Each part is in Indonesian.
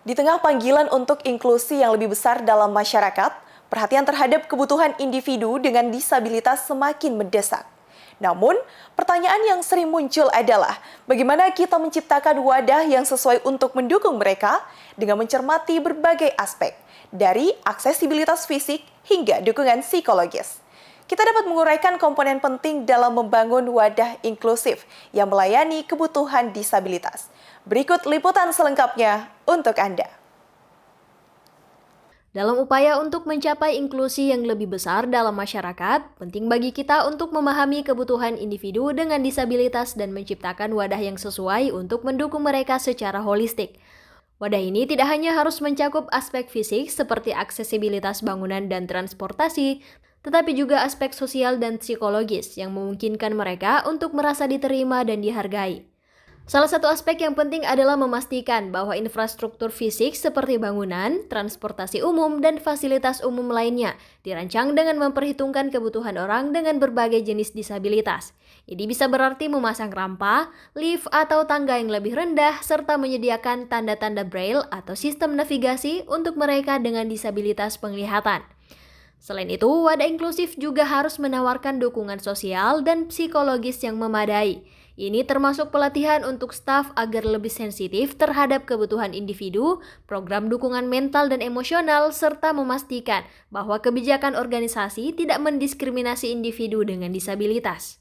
Di tengah panggilan untuk inklusi yang lebih besar dalam masyarakat, perhatian terhadap kebutuhan individu dengan disabilitas semakin mendesak. Namun, pertanyaan yang sering muncul adalah bagaimana kita menciptakan wadah yang sesuai untuk mendukung mereka dengan mencermati berbagai aspek, dari aksesibilitas fisik hingga dukungan psikologis. Kita dapat menguraikan komponen penting dalam membangun wadah inklusif yang melayani kebutuhan disabilitas. Berikut liputan selengkapnya untuk Anda. Dalam upaya untuk mencapai inklusi yang lebih besar dalam masyarakat, penting bagi kita untuk memahami kebutuhan individu dengan disabilitas dan menciptakan wadah yang sesuai untuk mendukung mereka secara holistik. Wadah ini tidak hanya harus mencakup aspek fisik seperti aksesibilitas bangunan dan transportasi, tetapi juga aspek sosial dan psikologis yang memungkinkan mereka untuk merasa diterima dan dihargai. Salah satu aspek yang penting adalah memastikan bahwa infrastruktur fisik seperti bangunan, transportasi umum, dan fasilitas umum lainnya dirancang dengan memperhitungkan kebutuhan orang dengan berbagai jenis disabilitas. Ini bisa berarti memasang rampa, lift, atau tangga yang lebih rendah, serta menyediakan tanda-tanda braille atau sistem navigasi untuk mereka dengan disabilitas penglihatan. Selain itu, wadah inklusif juga harus menawarkan dukungan sosial dan psikologis yang memadai. Ini termasuk pelatihan untuk staf agar lebih sensitif terhadap kebutuhan individu, program dukungan mental dan emosional, serta memastikan bahwa kebijakan organisasi tidak mendiskriminasi individu dengan disabilitas.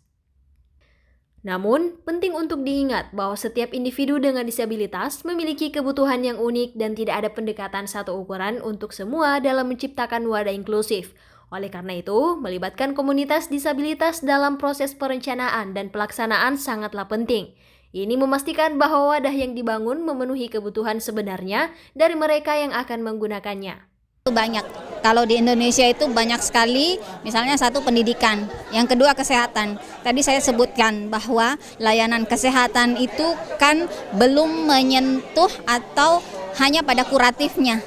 Namun, penting untuk diingat bahwa setiap individu dengan disabilitas memiliki kebutuhan yang unik dan tidak ada pendekatan satu ukuran untuk semua dalam menciptakan wadah inklusif. Oleh karena itu, melibatkan komunitas disabilitas dalam proses perencanaan dan pelaksanaan sangatlah penting. Ini memastikan bahwa wadah yang dibangun memenuhi kebutuhan sebenarnya dari mereka yang akan menggunakannya. Banyak. Kalau di Indonesia itu banyak sekali, misalnya satu pendidikan, yang kedua kesehatan. Tadi saya sebutkan bahwa layanan kesehatan itu kan belum menyentuh atau hanya pada kuratifnya.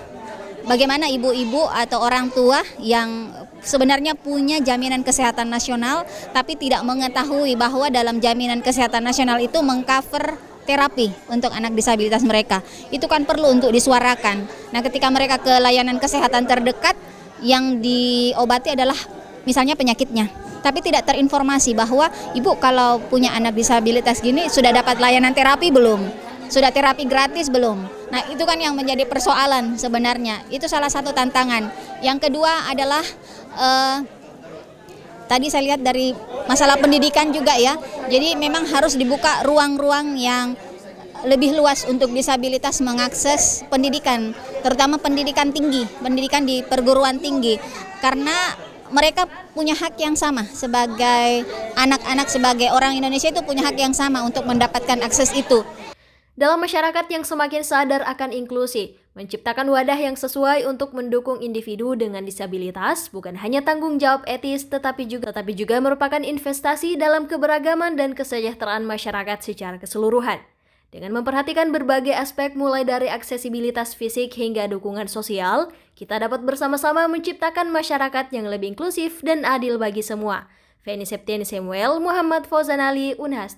Bagaimana ibu-ibu atau orang tua yang sebenarnya punya jaminan kesehatan nasional tapi tidak mengetahui bahwa dalam jaminan kesehatan nasional itu mengcover terapi untuk anak disabilitas mereka. Itu kan perlu untuk disuarakan. Nah, ketika mereka ke layanan kesehatan terdekat, yang diobati adalah misalnya penyakitnya. Tapi tidak terinformasi bahwa ibu kalau punya anak disabilitas gini sudah dapat layanan terapi belum? Sudah terapi gratis belum? Nah, itu kan yang menjadi persoalan sebenarnya. Itu salah satu tantangan. Yang kedua adalah tadi saya lihat dari masalah pendidikan juga ya. Jadi memang harus dibuka ruang-ruang yang lebih luas untuk disabilitas mengakses pendidikan, terutama pendidikan tinggi, pendidikan di perguruan tinggi. Karena mereka punya hak yang sama sebagai anak-anak, sebagai orang Indonesia itu punya hak yang sama untuk mendapatkan akses itu. Dalam masyarakat yang semakin sadar akan inklusi, menciptakan wadah yang sesuai untuk mendukung individu dengan disabilitas bukan hanya tanggung jawab etis tetapi juga merupakan investasi dalam keberagaman dan kesejahteraan masyarakat secara keseluruhan. Dengan memperhatikan berbagai aspek mulai dari aksesibilitas fisik hingga dukungan sosial, kita dapat bersama-sama menciptakan masyarakat yang lebih inklusif dan adil bagi semua. Feni Septiani Samuel, Muhammad Fauzan Ali, Unhas.